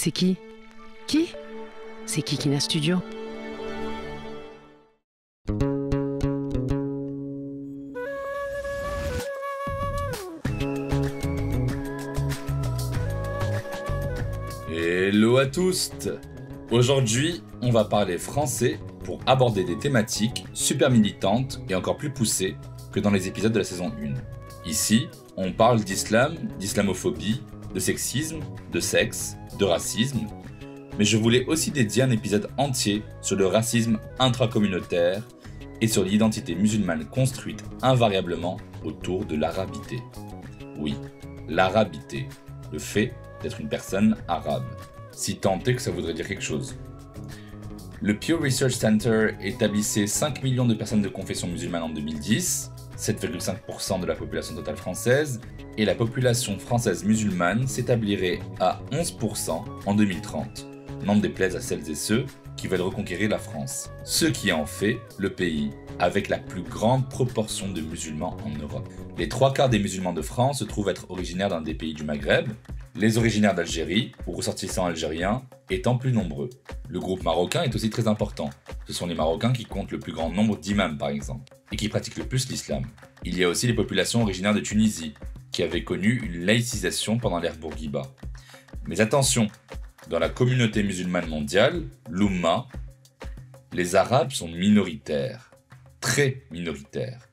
C'est qui? Qui? C'est Kikina Studio. Hello à tous! Aujourd'hui, on va parler français pour aborder des thématiques super militantes et encore plus poussées que dans les épisodes de la saison 1. Ici, on parle d'islam, d'islamophobie, de sexisme, de sexe, de racisme, mais je voulais aussi dédier un épisode entier sur le racisme intracommunautaire et sur l'identité musulmane construite invariablement autour de l'arabité. Oui, l'arabité, le fait d'être une personne arabe, si tant est que ça voudrait dire quelque chose. Le Pew Research Center établissait 5 millions de personnes de confession musulmane en 2010, 7,5% de la population totale française, et la population française musulmane s'établirait à 11% en 2030, n'en déplaise à celles et ceux qui veulent reconquérir la France. Ce qui en fait le pays avec la plus grande proportion de musulmans en Europe. Les 3/4 des musulmans de France se trouvent être originaires d'un des pays du Maghreb, les originaires d'Algérie ou ressortissants algériens étant plus nombreux. Le groupe marocain est aussi très important. Ce sont les Marocains qui comptent le plus grand nombre d'imams par exemple, et qui pratiquent le plus l'islam. Il y a aussi les populations originaires de Tunisie, qui avaient connu une laïcisation pendant l'ère Bourguiba. Mais attention, dans la communauté musulmane mondiale, l'Oumma, les Arabes sont minoritaires, très minoritaires.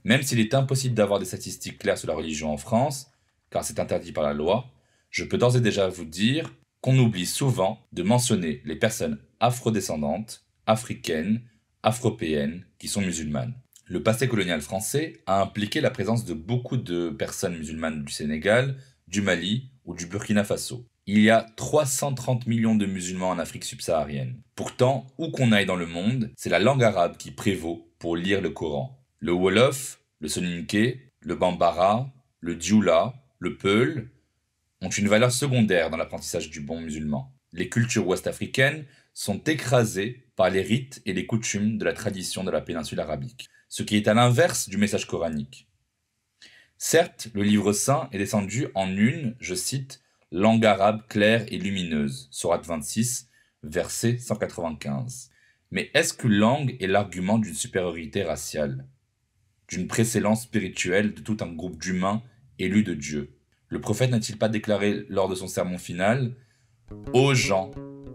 Même s'il est impossible d'avoir des statistiques claires sur la religion en France, car c'est interdit par la loi, je peux d'ores et déjà vous dire qu'on oublie souvent de mentionner les personnes afrodescendantes, africaines, afropéennes qui sont musulmanes. Le passé colonial français a impliqué la présence de beaucoup de personnes musulmanes du Sénégal, du Mali ou du Burkina Faso. Il y a 330 millions de musulmans en Afrique subsaharienne. Pourtant, où qu'on aille dans le monde, c'est la langue arabe qui prévaut pour lire le Coran. Le Wolof, le Soninké, le Bambara, le Dioula, le Peul ont une valeur secondaire dans l'apprentissage du bon musulman. Les cultures ouest-africaines sont écrasées par les rites et les coutumes de la tradition de la péninsule arabique, ce qui est à l'inverse du message coranique. Certes, le livre saint est descendu en une, je cite, langue arabe claire et lumineuse, sourate 26, verset 195. Mais est-ce que langue est l'argument d'une supériorité raciale, d'une précédence spirituelle de tout un groupe d'humains élus de Dieu? Le prophète n'a-t-il pas déclaré lors de son sermon final « Ô gens,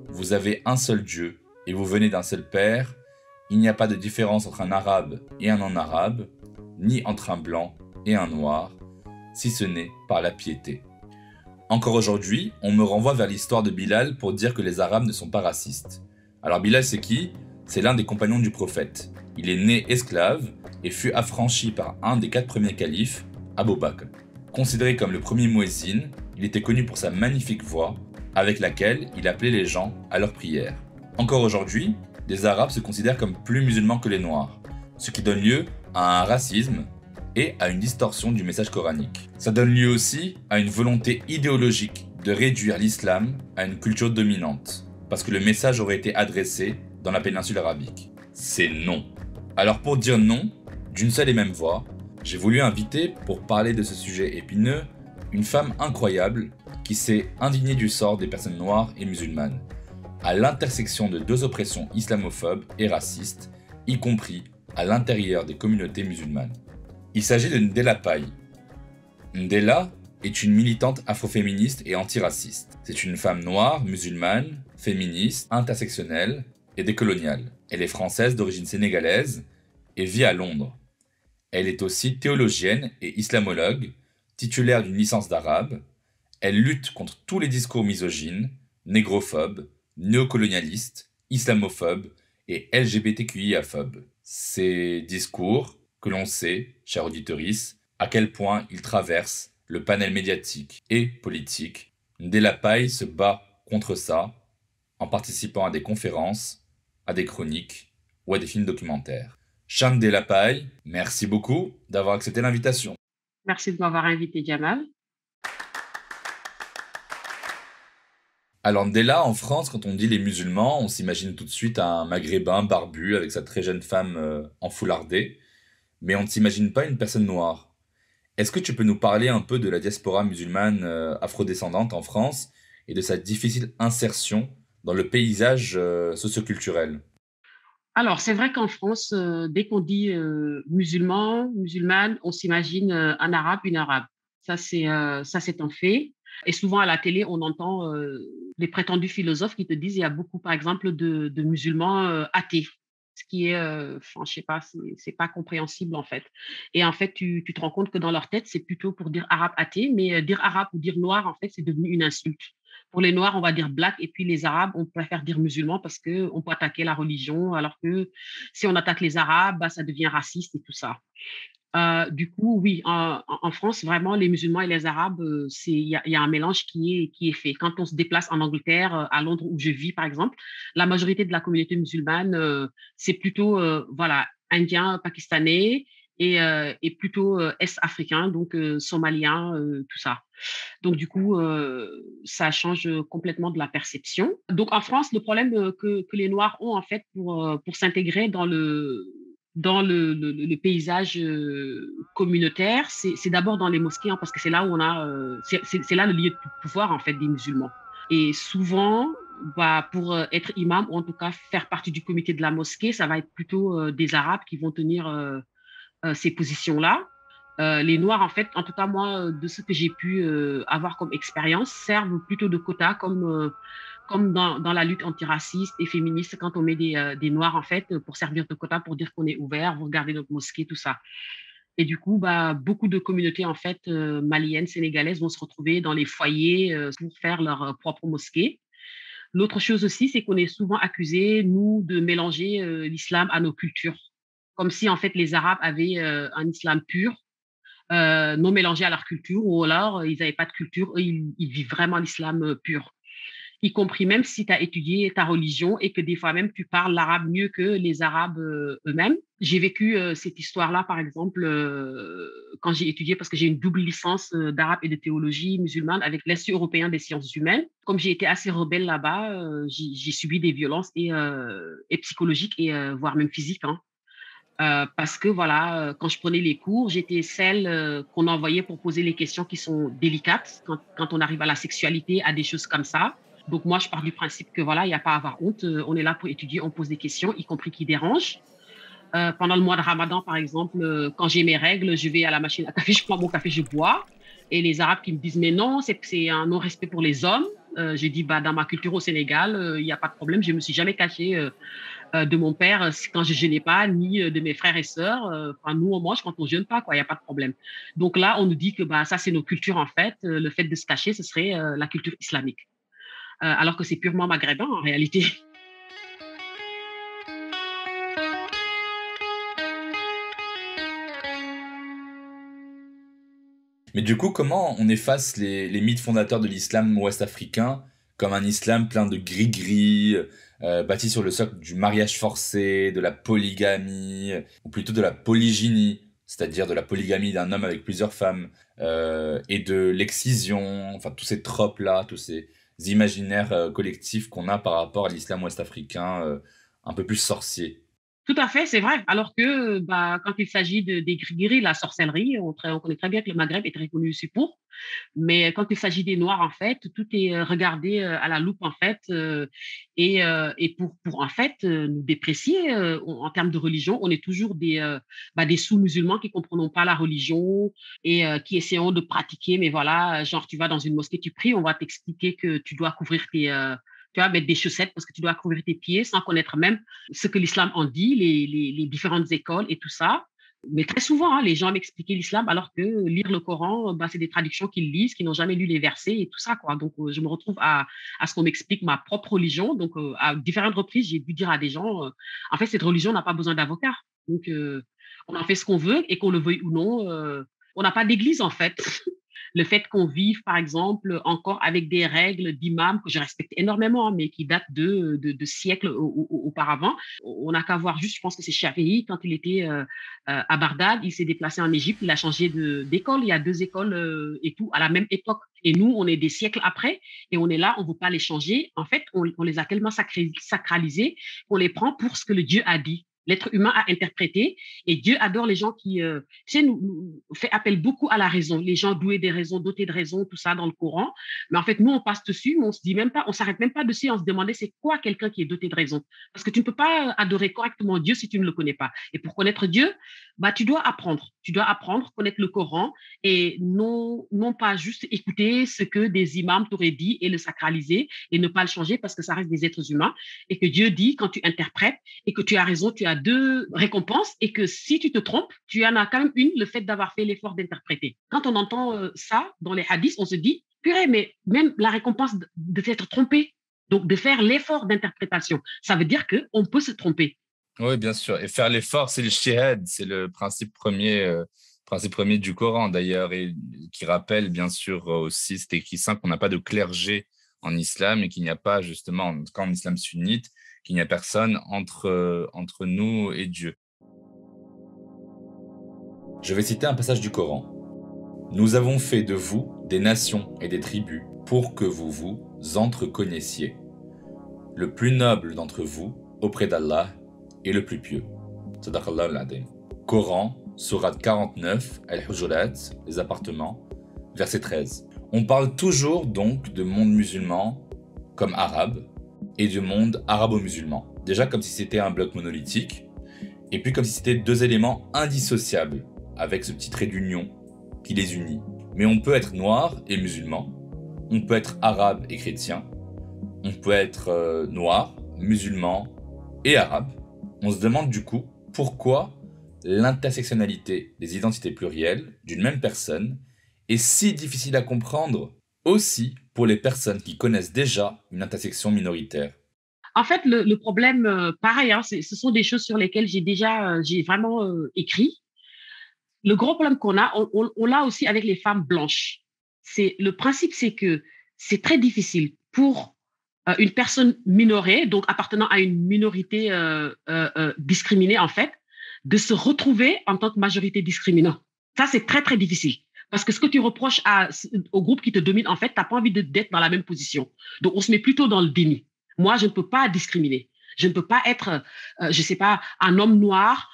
vous avez un seul Dieu, et vous venez d'un seul Père, il n'y a pas de différence entre un arabe et un non-arabe, ni entre un blanc et un noir, si ce n'est par la piété. » Encore aujourd'hui, on me renvoie vers l'histoire de Bilal pour dire que les Arabes ne sont pas racistes. Alors Bilal c'est qui? C'est l'un des compagnons du prophète. Il est né esclave et fut affranchi par un des 4 premiers califes, Abou Bakr. Considéré comme le premier muezzin, il était connu pour sa magnifique voix, avec laquelle il appelait les gens à leur prière. Encore aujourd'hui, les Arabes se considèrent comme plus musulmans que les Noirs, ce qui donne lieu à un racisme et à une distorsion du message coranique. Ça donne lieu aussi à une volonté idéologique de réduire l'islam à une culture dominante, parce que le message aurait été adressé dans la péninsule arabique. C'est non. Alors pour dire non, d'une seule et même voix, j'ai voulu inviter, pour parler de ce sujet épineux, une femme incroyable qui s'est indignée du sort des personnes noires et musulmanes, à l'intersection de 2 oppressions islamophobes et racistes, y compris à l'intérieur des communautés musulmanes. Il s'agit de Ndella Paye. Ndella est une militante afroféministe et antiraciste. C'est une femme noire, musulmane, féministe, intersectionnelle et décoloniale. Elle est française d'origine sénégalaise et vit à Londres. Elle est aussi théologienne et islamologue, titulaire d'une licence d'arabe. Elle lutte contre tous les discours misogynes, négrophobes, néocolonialistes, islamophobes et LGBTQIA-phobes. Ces discours que l'on sait, chère auditorice, à quel point ils traversent le panel médiatique et politique. Ndella Paye se bat contre ça en participant à des conférences, à des chroniques ou à des films documentaires. Chère Ndella Paye, merci beaucoup d'avoir accepté l'invitation. Merci de m'avoir invité, Jamal. Alors Ndella, en France, quand on dit les musulmans, on s'imagine tout de suite un maghrébin barbu avec sa très jeune femme enfoulardée, mais on ne s'imagine pas une personne noire. Est-ce que tu peux nous parler un peu de la diaspora musulmane afrodescendante en France et de sa difficile insertion dans le paysage socioculturel? Alors, c'est vrai qu'en France, dès qu'on dit musulman, musulmane, on s'imagine un arabe, une arabe. Ça, c'est un fait. Et souvent à la télé, on entend les prétendus philosophes qui te disent il y a beaucoup, par exemple, de musulmans athées. Ce qui est, enfin, je sais pas, c'est pas compréhensible en fait. Et en fait, tu te rends compte que dans leur tête, c'est plutôt pour dire arabe athée, mais dire arabe ou dire noir, en fait, c'est devenu une insulte. Pour les noirs, on va dire black, et puis les arabes, on préfère dire musulmans parce que on peut attaquer la religion, alors que si on attaque les arabes, bah, ça devient raciste et tout ça. Du coup, oui, en France, vraiment, les musulmans et les arabes, il y a un mélange qui est fait. Quand on se déplace en Angleterre, à Londres où je vis, par exemple, la majorité de la communauté musulmane, c'est plutôt, voilà, indien, pakistanais et plutôt est-africain, donc somalien, tout ça. Donc, du coup, ça change complètement de la perception. Donc, en France, le problème que les Noirs ont, en fait, pour s'intégrer dans le paysage communautaire, c'est d'abord dans les mosquées, hein, parce que c'est là où on a, c'est là le lieu de pouvoir, en fait, des musulmans. Et souvent, bah, pour être imam, ou en tout cas faire partie du comité de la mosquée, ça va être plutôt des Arabes qui vont tenir ces positions-là. Les Noirs, en fait, en tout cas, moi, de ce que j'ai pu avoir comme expérience, servent plutôt de quota comme dans la lutte antiraciste et féministe, quand on met des Noirs, en fait, pour servir de quota, pour dire qu'on est ouvert, vous regardez notre mosquée, tout ça. Et du coup, bah, beaucoup de communautés, en fait, maliennes, sénégalaises vont se retrouver dans les foyers pour faire leur propre mosquée. L'autre chose aussi, c'est qu'on est souvent accusés, nous, de mélanger l'islam à nos cultures. Comme si, en fait, les Arabes avaient un islam pur, non mélangé à leur culture, ou alors ils n'avaient pas de culture, eux, ils vivent vraiment l'islam pur. Y compris même si tu as étudié ta religion et que des fois même tu parles l'arabe mieux que les Arabes eux-mêmes. J'ai vécu cette histoire-là, par exemple, quand j'ai étudié, parce que j'ai une double licence d'arabe et de théologie musulmane avec l'Institut européen des sciences humaines. Comme j'ai été assez rebelle là-bas, j'ai subi des violences et psychologiques et voire même physiques, hein. Parce que voilà, quand je prenais les cours, j'étais celle qu'on envoyait pour poser les questions qui sont délicates quand on arrive à la sexualité, à des choses comme ça. Donc moi, je pars du principe que voilà, il n'y a pas à avoir honte. On est là pour étudier, on pose des questions, y compris qui dérangent. Pendant le mois de Ramadan, par exemple, quand j'ai mes règles, je vais à la machine à café, je prends mon café, je bois. Et les Arabes qui me disent, mais non, c'est un non-respect pour les hommes. J'ai dit, bah, dans ma culture au Sénégal, il n'y a pas de problème. Je ne me suis jamais cachée de mon père quand je jeûnais pas, ni de mes frères et sœurs. Enfin, nous, on mange quand on jeûne pas, quoi. Il n'y a pas de problème. Donc là, on nous dit que bah, ça, c'est nos cultures, en fait. Le fait de se cacher, ce serait la culture islamique. Alors que c'est purement maghrébin, en réalité. Mais du coup, comment on efface les mythes fondateurs de l'islam ouest-africain, comme un islam plein de gris-gris, bâti sur le socle du mariage forcé, de la polygamie, ou plutôt de la polygynie, c'est-à-dire de la polygamie d'un homme avec plusieurs femmes, et de l'excision, enfin tous ces tropes-là, tous ces imaginaires collectifs qu'on a par rapport à l'islam ouest-africain, un peu plus sorcier. Tout à fait, c'est vrai. Alors que bah, quand il s'agit des gris la sorcellerie, on connaît très bien que le Maghreb est très connu aussi pour. Mais quand il s'agit des Noirs, en fait, tout est regardé à la loupe, en fait, et pour en fait nous déprécier en termes de religion, on est toujours des sous-musulmans qui comprenons pas la religion et qui essayons de pratiquer. Mais voilà, genre tu vas dans une mosquée, tu pries, on va t'expliquer que tu dois couvrir tu vois, mettre des chaussettes parce que tu dois couvrir tes pieds sans connaître même ce que l'islam en dit, les différentes écoles et tout ça. Mais très souvent, hein, les gens m'expliquaient l'islam alors que lire le Coran, bah, c'est des traductions qu'ils lisent, qui n'ont jamais lu les versets et tout ça, quoi. Donc, je me retrouve à ce qu'on m'explique ma propre religion. Donc, à différentes reprises, j'ai dû dire à des gens, en fait, cette religion n'a pas besoin d'avocat. Donc, on en fait ce qu'on veut et qu'on le veuille ou non. On n'a pas d'église, en fait. Le fait qu'on vive, par exemple, encore avec des règles d'imam que je respecte énormément, mais qui datent de siècles auparavant. On n'a qu'à voir juste, je pense que c'est Chafi'i, quand il était à Bagdad, il s'est déplacé en Égypte, il a changé d'école. Il y a deux écoles et tout à la même époque. Et nous, on est des siècles après et on est là, on ne veut pas les changer. En fait, on les a tellement sacralisés qu'on les prend pour ce que le Dieu a dit. L'être humain a interprété et Dieu adore les gens qui, tu sais, nous fait appel beaucoup à la raison. Les gens doués des raisons, dotés de raison, tout ça dans le Coran. Mais en fait, nous, on passe dessus, mais on se dit même pas, on s'arrête même pas dessus, on se demandait c'est quoi quelqu'un qui est doté de raison. Parce que tu ne peux pas adorer correctement Dieu si tu ne le connais pas. Et pour connaître Dieu, bah, tu dois apprendre. Tu dois apprendre, connaître le Coran et non pas juste écouter ce que des imams t'auraient dit et le sacraliser et ne pas le changer parce que ça reste des êtres humains et que Dieu dit quand tu interprètes et que tu as raison, tu as deux récompenses et que si tu te trompes, tu en as quand même une, le fait d'avoir fait l'effort d'interpréter. Quand on entend ça dans les hadiths, on se dit, purée, mais même la récompense de s'être trompé, donc de faire l'effort d'interprétation, ça veut dire qu'on peut se tromper. Oui, bien sûr. Et faire l'effort, c'est le shihad, c'est le principe premier du Coran d'ailleurs, et qui rappelle bien sûr aussi, c'est écrit simple, qu'on n'a pas de clergé en islam et qu'il n'y a pas justement, en tout cas en islam sunnite, qu'il n'y a personne entre nous et Dieu. Je vais citer un passage du Coran. « Nous avons fait de vous des nations et des tribus pour que vous vous entreconnaissiez. Le plus noble d'entre vous, auprès d'Allah, est le plus pieux. » Sadaqallah al-Adim. Coran, sourate 49, Al-Hujurat, les appartements, verset 13. On parle toujours donc de monde musulman comme arabe et du monde arabo-musulman. Déjà comme si c'était un bloc monolithique, et puis comme si c'était deux éléments indissociables, avec ce petit trait d'union qui les unit. Mais on peut être noir et musulman, on peut être arabe et chrétien, on peut être noir, musulman et arabe. On se demande du coup pourquoi l'intersectionnalité des identités plurielles d'une même personne est si difficile à comprendre aussi pour les personnes qui connaissent déjà une intersection minoritaire. En fait, le problème, pareil, hein, ce sont des choses sur lesquelles j'ai vraiment écrit. Le gros problème qu'on a, on l'a aussi avec les femmes blanches. Le principe, c'est que c'est très difficile pour une personne minorée, donc appartenant à une minorité discriminée, en fait, de se retrouver en tant que majorité discriminante. Ça, c'est très, très difficile. Parce que ce que tu reproches au groupe qui te domine, en fait, tu n'as pas envie d'être dans la même position. Donc, on se met plutôt dans le déni. Moi, je ne peux pas discriminer. Je ne peux pas être, je sais pas, un homme noir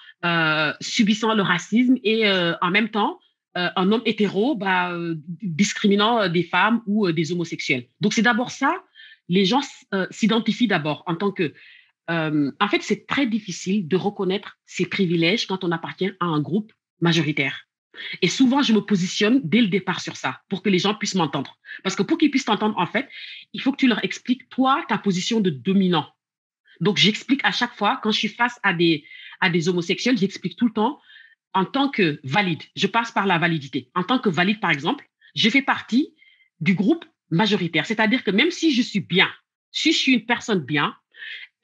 subissant le racisme et en même temps, un homme hétéro discriminant des femmes ou des homosexuels. Donc, c'est d'abord ça. Les gens s'identifient d'abord en tant que... en fait, c'est très difficile de reconnaître ses privilèges quand on appartient à un groupe majoritaire. Et souvent, je me positionne dès le départ sur ça pour que les gens puissent m'entendre. Parce que pour qu'ils puissent t'entendre, en fait, il faut que tu leur expliques, toi, ta position de dominant. Donc, j'explique à chaque fois, quand je suis face à des homosexuels, j'explique tout le temps en tant que valide. Je passe par la validité. En tant que valide, par exemple, je fais partie du groupe majoritaire. C'est-à-dire que même si je suis bien, si je suis une personne bien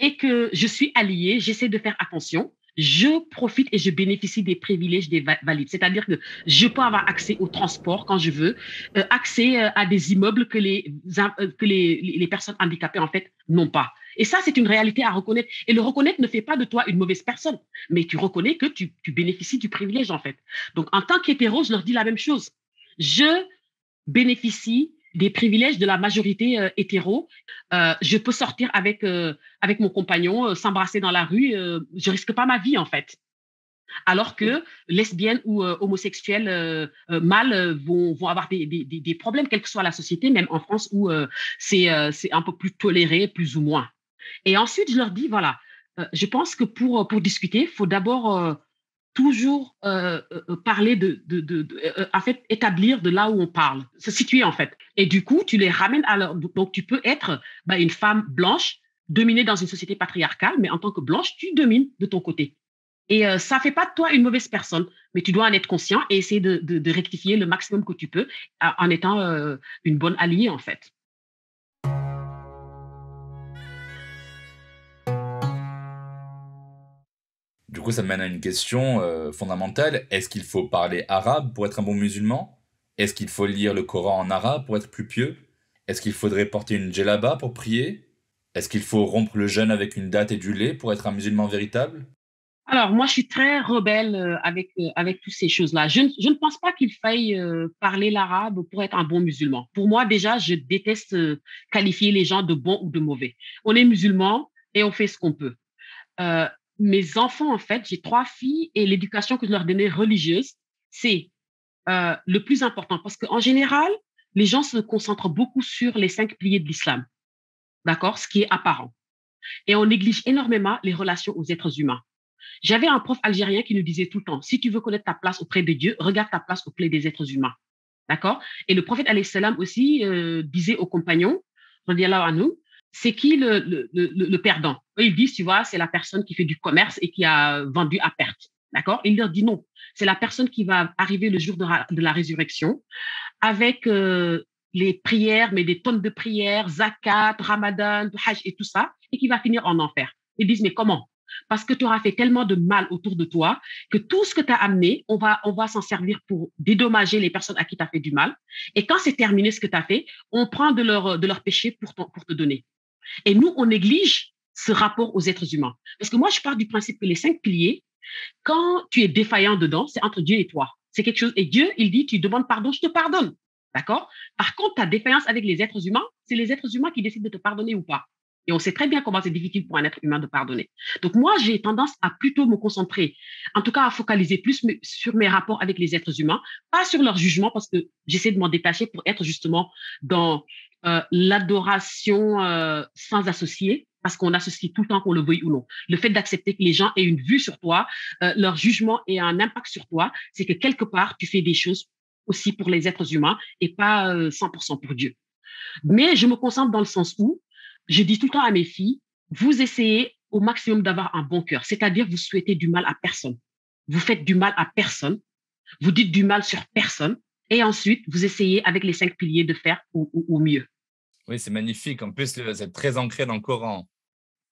et que je suis alliée, j'essaie de faire attention, je profite et je bénéficie des privilèges des valides. C'est-à-dire que je peux avoir accès au transport quand je veux, accès à des immeubles que les personnes handicapées, en fait, n'ont pas. Et ça, c'est une réalité à reconnaître. Et le reconnaître ne fait pas de toi une mauvaise personne, mais tu reconnais que tu bénéficies du privilège, en fait. Donc, en tant qu'hétéro, je leur dis la même chose. Je bénéficie des privilèges de la majorité hétéro. Je peux sortir avec mon compagnon, s'embrasser dans la rue. Je risque pas ma vie, en fait. Alors que lesbiennes ou homosexuels mâles vont avoir des problèmes, quelle que soit la société, même en France où c'est un peu plus toléré, plus ou moins. Et ensuite, je leur dis, voilà, je pense que pour discuter, il faut d'abord toujours parler en fait, établir de là où on parle, se situer en fait. Et du coup, tu les ramènes à leur... Donc, tu peux être une femme blanche, dominée dans une société patriarcale, mais en tant que blanche, tu domines de ton côté. Et ça ne fait pas de toi une mauvaise personne, mais tu dois en être conscient et essayer de rectifier le maximum que tu peux en étant une bonne alliée, en fait. Du coup, ça me mène à une question fondamentale. Est-ce qu'il faut parler arabe pour être un bon musulman? Est-ce qu'il faut lire le Coran en arabe pour être plus pieux? Est-ce qu'il faudrait porter une djellaba pour prier? Est-ce qu'il faut rompre le jeûne avec une date et du lait pour être un musulman véritable? Alors, moi, je suis très rebelle avec toutes ces choses-là. Je ne pense pas qu'il faille parler l'arabe pour être un bon musulman. Pour moi, déjà, je déteste qualifier les gens de bons ou de mauvais. On est musulmans et on fait ce qu'on peut. mes enfants, en fait, j'ai 3 filles et l'éducation que je leur donnais religieuse, c'est le plus important parce qu'en général, les gens se concentrent beaucoup sur les 5 piliers de l'islam, d'accord, ce qui est apparent. Et on néglige énormément les relations aux êtres humains. J'avais un prof algérien qui nous disait tout le temps, si tu veux connaître ta place auprès de Dieu, regarde ta place auprès des êtres humains. D'accord? Et le prophète alayhi salam aussi disait aux compagnons, radiallahu anhu, c'est qui le perdant? Eux, ils disent, tu vois, c'est la personne qui fait du commerce et qui a vendu à perte. D'accord? Il leur dit non, c'est la personne qui va arriver le jour de la résurrection avec les prières, mais des tonnes de prières, zakat, ramadan, hajj et tout ça, et qui va finir en enfer. Ils disent, mais comment? Parce que tu auras fait tellement de mal autour de toi que tout ce que tu as amené, on va s'en servir pour dédommager les personnes à qui tu as fait du mal. Et quand c'est terminé ce que tu as fait, on prend de leur péché pour te donner. Et nous, on néglige ce rapport aux êtres humains. Parce que moi, je pars du principe que les 5 piliers, quand tu es défaillant dedans, c'est entre Dieu et toi. C'est quelque chose. Et Dieu, il dit, tu demandes pardon, je te pardonne. D'accord? Par contre, ta défaillance avec les êtres humains, c'est les êtres humains qui décident de te pardonner ou pas. Et on sait très bien comment c'est difficile pour un être humain de pardonner. Donc moi, j'ai tendance à plutôt me concentrer, en tout cas à focaliser plus sur mes rapports avec les êtres humains, pas sur leur jugement, parce que j'essaie de m'en détacher pour être justement dans l'adoration sans associer, parce qu'on associe tout le temps, qu'on le veuille ou non. Le fait d'accepter que les gens aient une vue sur toi, leur jugement ait un impact sur toi, c'est que quelque part, tu fais des choses aussi pour les êtres humains et pas 100% pour Dieu. Mais je me concentre dans le sens où je dis tout le temps à mes filles, vous essayez au maximum d'avoir un bon cœur, c'est-à-dire vous souhaitez du mal à personne. Vous faites du mal à personne, vous dites du mal sur personne, et ensuite, vous essayez avec les 5 piliers de faire au mieux. Oui, c'est magnifique. En plus, c'est très ancré dans le Coran.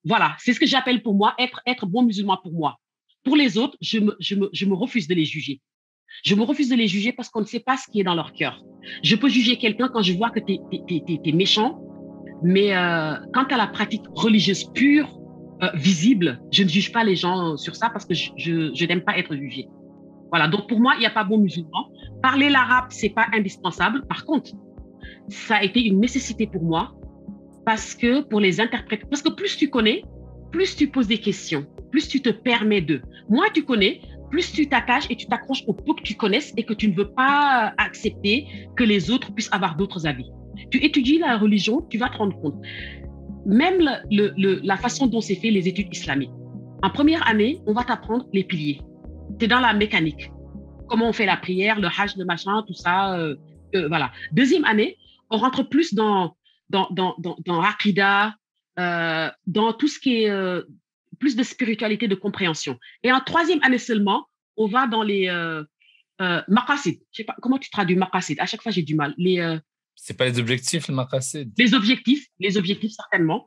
Voilà, c'est ce que j'appelle pour moi être bon musulman pour moi. Pour les autres, je me refuse de les juger. Je me refuse de les juger parce qu'on ne sait pas ce qui est dans leur cœur. Je peux juger quelqu'un quand je vois que t'es méchant, mais quant à la pratique religieuse pure, visible, je ne juge pas les gens sur ça parce que je n'aime pas être jugé. Voilà, donc pour moi, il n'y a pas bon musulman. Parler l'arabe, c'est pas indispensable. Par contre, ça a été une nécessité pour moi parce que pour les interprètes, parce que plus tu connais, plus tu poses des questions, plus tu te permets de. Moins tu connais, plus tu t'attaches et tu t'accroches au peu que tu connaisses et que tu ne veux pas accepter que les autres puissent avoir d'autres avis. Tu étudies la religion, tu vas te rendre compte. Même la façon dont c'est fait les études islamiques. En première année, on va t'apprendre les piliers. Tu es dans la mécanique. Comment on fait la prière, le hajj, le machin, tout ça. Voilà. Deuxième année, on rentre plus dans l'aqida, dans tout ce qui est plus de spiritualité, de compréhension. Et en troisième année seulement, on va dans les maqasid. Je sais pas comment tu traduis maqasid. À chaque fois, j'ai du mal. C'est pas les objectifs, le maqasid? Les objectifs certainement.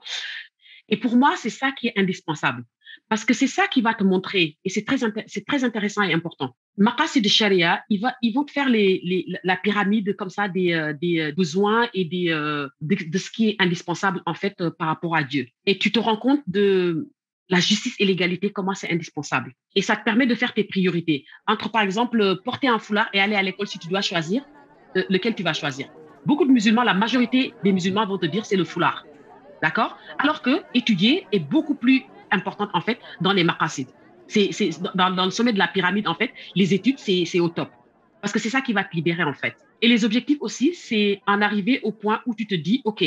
Et pour moi, c'est ça qui est indispensable. Parce que c'est ça qui va te montrer, et c'est très intéressant et important. Maqasid de Sharia, ils vont te faire la pyramide comme ça des besoins et de ce qui est indispensable en fait par rapport à Dieu. Et tu te rends compte de la justice et l'égalité, comment c'est indispensable. Et ça te permet de faire tes priorités. Entre, par exemple, porter un foulard et aller à l'école, si tu dois choisir, lequel tu vas choisir. Beaucoup de musulmans, la majorité des musulmans vont te dire c'est le foulard. D'accord? Alors que étudier est beaucoup plus importante en fait dans les maqasid. C'est dans le sommet de la pyramide en fait, les études c'est au top parce que c'est ça qui va te libérer en fait. Et les objectifs aussi, c'est en arriver au point où tu te dis ok,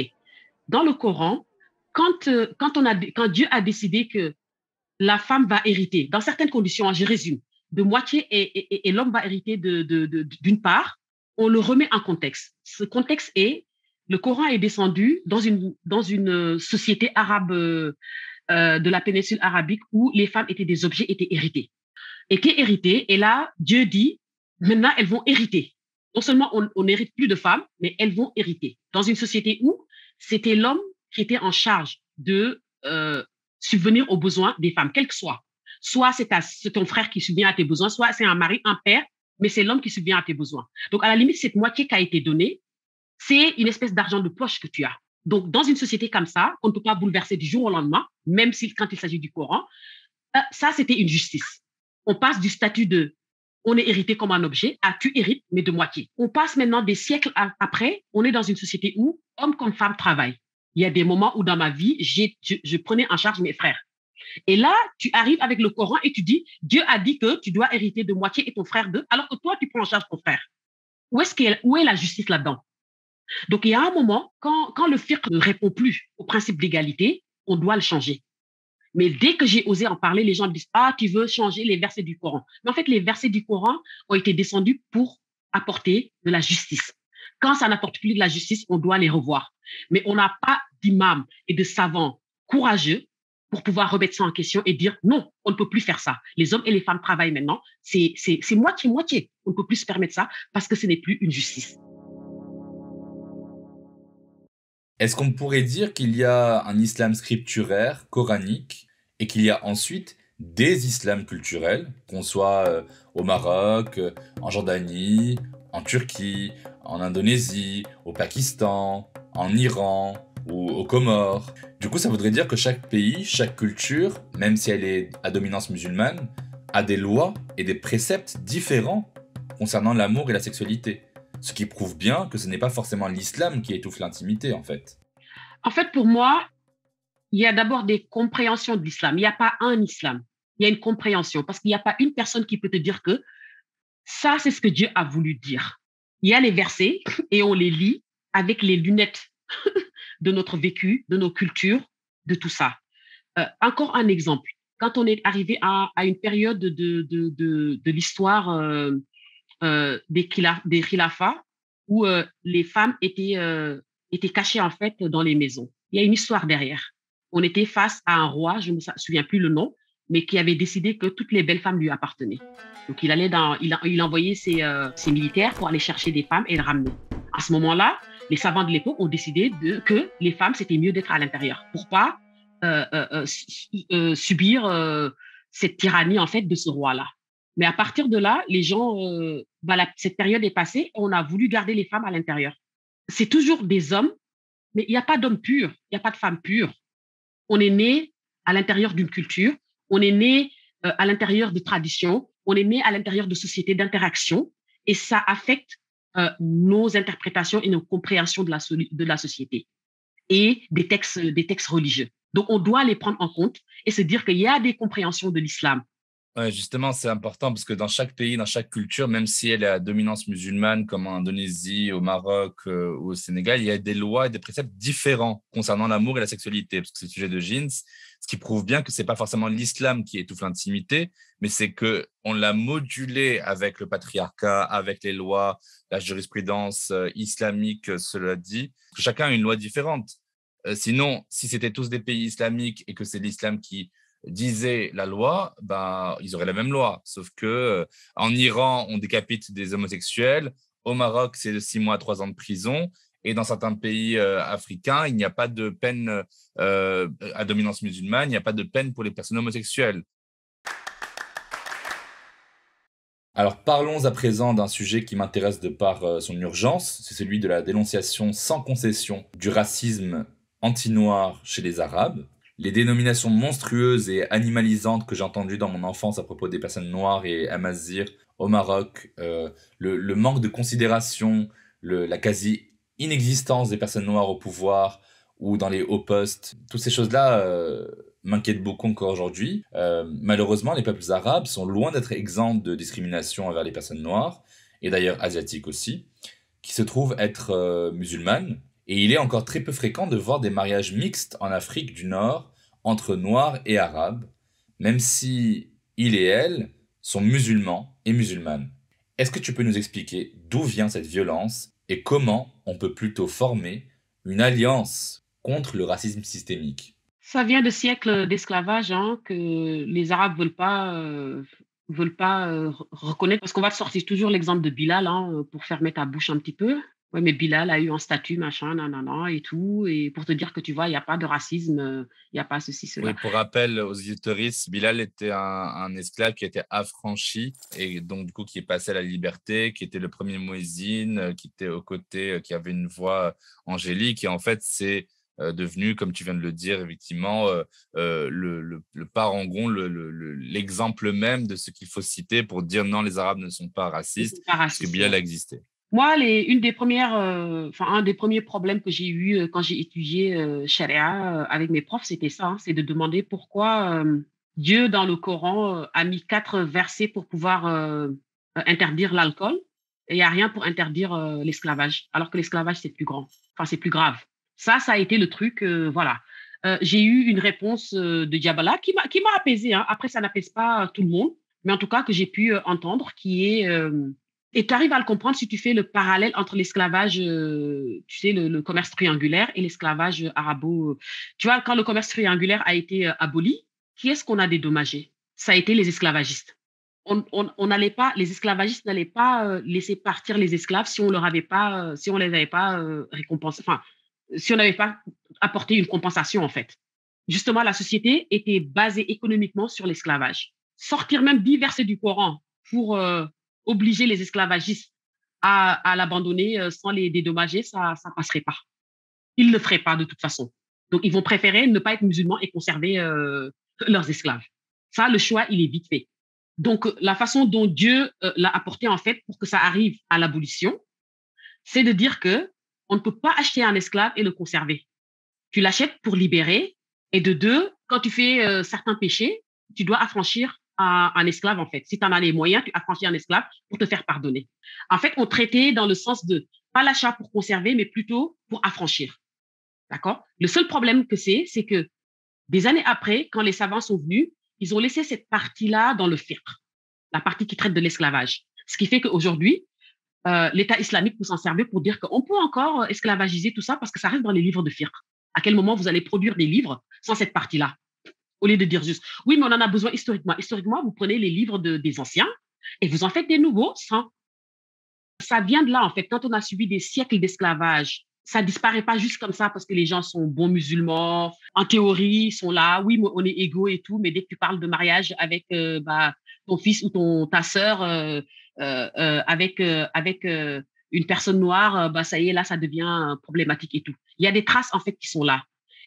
dans le Coran, quand Dieu a décidé que la femme va hériter dans certaines conditions, je résume, de moitié et l'homme va hériter d'une part, on le remet en contexte. Ce contexte est le Coran est descendu dans une société arabe de la péninsule arabique où les femmes étaient des objets, étaient héritées. Et là, Dieu dit, maintenant, elles vont hériter. Non seulement on n'hérite plus de femmes, mais elles vont hériter. Dans une société où c'était l'homme qui était en charge de subvenir aux besoins des femmes, quels que soient. Soit c'est ton frère qui subvient à tes besoins, soit c'est un mari, un père, mais c'est l'homme qui subvient à tes besoins. Donc, à la limite, cette moitié qui a été donnée, c'est une espèce d'argent de poche que tu as. Donc, dans une société comme ça, qu'on ne peut pas bouleverser du jour au lendemain, même quand il s'agit du Coran, ça, c'était une justice. On passe du statut de on est hérité comme un objet à tu hérites, mais de moitié. On passe maintenant des siècles après, on est dans une société où homme comme femme travaillent. Il y a des moments où dans ma vie, je prenais en charge mes frères. Et là, tu arrives avec le Coran et tu dis, Dieu a dit que tu dois hériter de moitié et ton frère d'eux, alors que toi, tu prends en charge ton frère. Où est la justice là-dedans? Donc, il y a un moment, quand le fiqh ne répond plus au principe d'égalité, on doit le changer. Mais dès que j'ai osé en parler, les gens me disent, ah, tu veux changer les versets du Coran. Mais en fait, les versets du Coran ont été descendus pour apporter de la justice. Quand ça n'apporte plus de la justice, on doit les revoir. Mais on n'a pas d'imams et de savants courageux pour pouvoir remettre ça en question et dire non, on ne peut plus faire ça. Les hommes et les femmes travaillent maintenant. C'est moitié-moitié. On ne peut plus se permettre ça parce que ce n'est plus une justice. Est-ce qu'on pourrait dire qu'il y a un islam scripturaire, coranique, et qu'il y a ensuite des islams culturels, qu'on soit au Maroc, en Jordanie, en Turquie, en Indonésie, au Pakistan, en Iran ou aux Comores? Du coup, ça voudrait dire que chaque pays, chaque culture, même si elle est à dominance musulmane, a des lois et des préceptes différents concernant l'amour et la sexualité. Ce qui prouve bien que ce n'est pas forcément l'islam qui étouffe l'intimité, en fait. En fait, pour moi, il y a d'abord des compréhensions de l'islam. Il n'y a pas un islam. Il y a une compréhension parce qu'il n'y a pas une personne qui peut te dire que ça, c'est ce que Dieu a voulu dire. Il y a les versets et on les lit avec les lunettes de notre vécu, de nos cultures, de tout ça. Encore un exemple. Quand on est arrivé à une période de l'histoire des khilafas où les femmes étaient cachées en fait dans les maisons. Il y a une histoire derrière. On était face à un roi, je ne me souviens plus le nom, mais qui avait décidé que toutes les belles femmes lui appartenaient. Donc il envoyait ses militaires pour aller chercher des femmes et les ramener. À ce moment-là, les savants de l'époque ont décidé que les femmes, c'était mieux d'être à l'intérieur pour pas subir cette tyrannie en fait de ce roi-là. Mais à partir de là, les gens, cette période est passée, on a voulu garder les femmes à l'intérieur. C'est toujours des hommes, mais il n'y a pas d'hommes purs, il n'y a pas de femmes pures. On est né à l'intérieur d'une culture, on est né à l'intérieur de traditions, on est né à l'intérieur de sociétés d'interaction, et ça affecte nos interprétations et nos compréhensions de la société et des textes religieux. Donc, on doit les prendre en compte et se dire qu'il y a des compréhensions de l'islam. Ouais, justement, c'est important parce que dans chaque pays, dans chaque culture, même si elle est à dominance musulmane, comme en Indonésie, au Maroc ou au Sénégal, il y a des lois et des préceptes différents concernant l'amour et la sexualité, parce que c'est le sujet de Jeans, ce qui prouve bien que ce n'est pas forcément l'islam qui étouffe l'intimité, mais c'est qu'on l'a modulé avec le patriarcat, avec les lois, la jurisprudence islamique, cela dit, que chacun a une loi différente. Sinon, si c'était tous des pays islamiques et que c'est l'islam qui disait la loi, ils auraient la même loi. Sauf que en Iran, on décapite des homosexuels. Au Maroc, c'est de 6 mois à 3 ans de prison. Et dans certains pays africains, il n'y a pas de peine à dominance musulmane, il n'y a pas de peine pour les personnes homosexuelles. Alors parlons à présent d'un sujet qui m'intéresse de par son urgence, c'est celui de la dénonciation sans concession du racisme anti-noir chez les Arabes. Les dénominations monstrueuses et animalisantes que j'ai entendues dans mon enfance à propos des personnes noires et amazigh au Maroc, le manque de considération, la quasi-inexistence des personnes noires au pouvoir ou dans les hauts postes, toutes ces choses-là m'inquiètent beaucoup encore aujourd'hui. Malheureusement, les peuples arabes sont loin d'être exempts de discrimination envers les personnes noires, et d'ailleurs asiatiques aussi, qui se trouvent être musulmanes. Et il est encore très peu fréquent de voir des mariages mixtes en Afrique du Nord entre noirs et arabes, même si il et elle sont musulmans et musulmanes. Est-ce que tu peux nous expliquer d'où vient cette violence et comment on peut plutôt former une alliance contre le racisme systémique? Ça vient de siècles d'esclavage que les Arabes veulent pas reconnaître, parce qu'on va te sortir toujours l'exemple de Bilal pour fermer ta bouche un petit peu. Ouais, mais Bilal a eu un statut, machin, nanana, et tout. Et pour te dire que tu vois, il n'y a pas de racisme, il n'y a pas ceci, cela. Oui, pour rappel aux auditeurs, Bilal était un esclave qui était affranchi et donc du coup qui est passé à la liberté, qui était le premier muezzin, qui était aux côtés, qui avait une voix angélique. Et en fait, c'est devenu, comme tu viens de le dire, effectivement, le parangon, l'exemple même de ce qu'il faut citer pour dire non, les Arabes ne sont pas racistes, parce que Bilal a existé. Moi, un des premiers problèmes que j'ai eu quand j'ai étudié Sharia avec mes profs, c'était ça, hein, c'est de demander pourquoi Dieu, dans le Coran, a mis 4 versets pour pouvoir interdire l'alcool et il n'y a rien pour interdire l'esclavage, alors que l'esclavage, c'est plus grand, enfin, c'est plus grave. Ça a été le truc, voilà. J'ai eu une réponse de Diabala qui m'a apaisée, hein. Après, ça n'apaise pas tout le monde, mais en tout cas que j'ai pu entendre, qui est et tu arrives à le comprendre si tu fais le parallèle entre l'esclavage, tu sais, le commerce triangulaire et l'esclavage arabo. Tu vois, quand le commerce triangulaire a été aboli, qui est-ce qu'on a dédommagé? Ça a été les esclavagistes. On n'allait pas, les esclavagistes n'allaient pas laisser partir les esclaves si on leur avait pas, si on les avait pas récompensés, enfin, si on n'avait pas apporté une compensation en fait. Justement, la société était basée économiquement sur l'esclavage. Sortir même 10 versets du Coran pour obliger les esclavagistes à l'abandonner sans les dédommager, ça ne passerait pas. Ils ne le feraient pas de toute façon. Donc, ils vont préférer ne pas être musulmans et conserver leurs esclaves. Ça, le choix, il est vite fait. Donc, la façon dont Dieu l'a apporté, en fait, pour que ça arrive à l'abolition, c'est de dire que on ne peut pas acheter un esclave et le conserver. Tu l'achètes pour libérer. Et de deux, quand tu fais certains péchés, tu dois affranchir un esclave, en fait. Si tu en as les moyens, tu affranchis un esclave pour te faire pardonner. En fait, on traitait dans le sens de pas l'achat pour conserver, mais plutôt pour affranchir. D'accord? Le seul problème que c'est que des années après, quand les savants sont venus, ils ont laissé cette partie-là dans le fiqh, la partie qui traite de l'esclavage. Ce qui fait qu'aujourd'hui, l'État islamique peut s'en servir pour dire qu'on peut encore esclavagiser tout ça parce que ça reste dans les livres de fiqh. À quel moment vous allez produire des livres sans cette partie-là? Au lieu de dire juste, oui, mais on en a besoin historiquement. Historiquement, vous prenez les livres des anciens et vous en faites des nouveaux sans. Ça vient de là, en fait. Quand on a subi des siècles d'esclavage, ça disparaît pas juste comme ça parce que les gens sont bons musulmans. En théorie, ils sont là. Oui, on est égaux et tout, mais dès que tu parles de mariage avec ton fils ou ta sœur, avec une personne noire, ça y est, là, ça devient problématique et tout. Il y a des traces, en fait, qui sont là.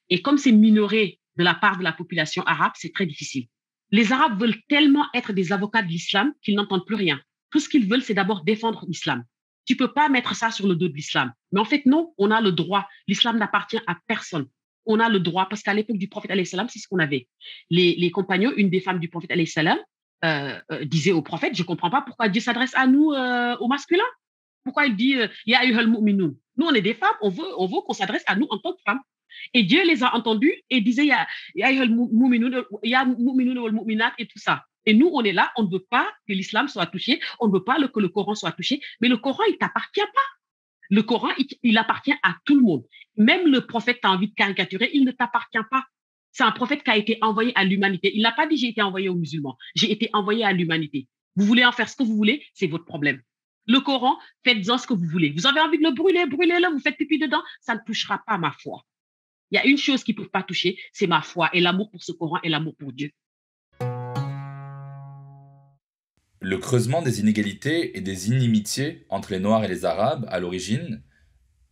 Et comme c'est minoré de la part de la population arabe, c'est très difficile. Les Arabes veulent tellement être des avocats de l'islam qu'ils n'entendent plus rien. Tout ce qu'ils veulent, c'est d'abord défendre l'islam. Tu peux pas mettre ça sur le dos de l'islam. Mais en fait, non, on a le droit. L'islam n'appartient à personne. On a le droit, parce qu'à l'époque du prophète, alayhi salam, c'est ce qu'on avait. Les compagnons, une des femmes du prophète, alayhi salam, disait au prophète, je comprends pas pourquoi Dieu s'adresse à nous, au masculin. Pourquoi il dit, Ya ayyuhal mu'minun. Nous, on est des femmes, on veut qu'on s'adresse à nous en tant que femmes. Et Dieu les a entendus et disait, Ya ayyuhal mu'minun, ya mu'minun wal mu'minat et tout ça. Et nous, on est là, on ne veut pas que l'islam soit touché, on ne veut pas que le Coran soit touché, mais le Coran, il t'appartient pas. Le Coran, il appartient à tout le monde. Même le prophète que tu as envie de caricaturer, il ne t'appartient pas. C'est un prophète qui a été envoyé à l'humanité. Il n'a pas dit j'ai été envoyé aux musulmans. J'ai été envoyé à l'humanité. Vous voulez en faire ce que vous voulez, c'est votre problème. Le Coran, faites-en ce que vous voulez. Vous avez envie de le brûler, brûlez-le, vous faites pipi dedans, ça ne touchera pas ma foi. Il y a une chose qui ne peut pas toucher, c'est ma foi et l'amour pour ce Coran et l'amour pour Dieu. Le creusement des inégalités et des inimitiés entre les Noirs et les Arabes, à l'origine,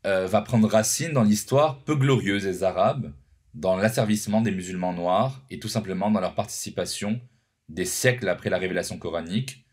va prendre racine dans l'histoire peu glorieuse des Arabes, dans l'asservissement des musulmans noirs et tout simplement dans leur participation, des siècles après la révélation coranique,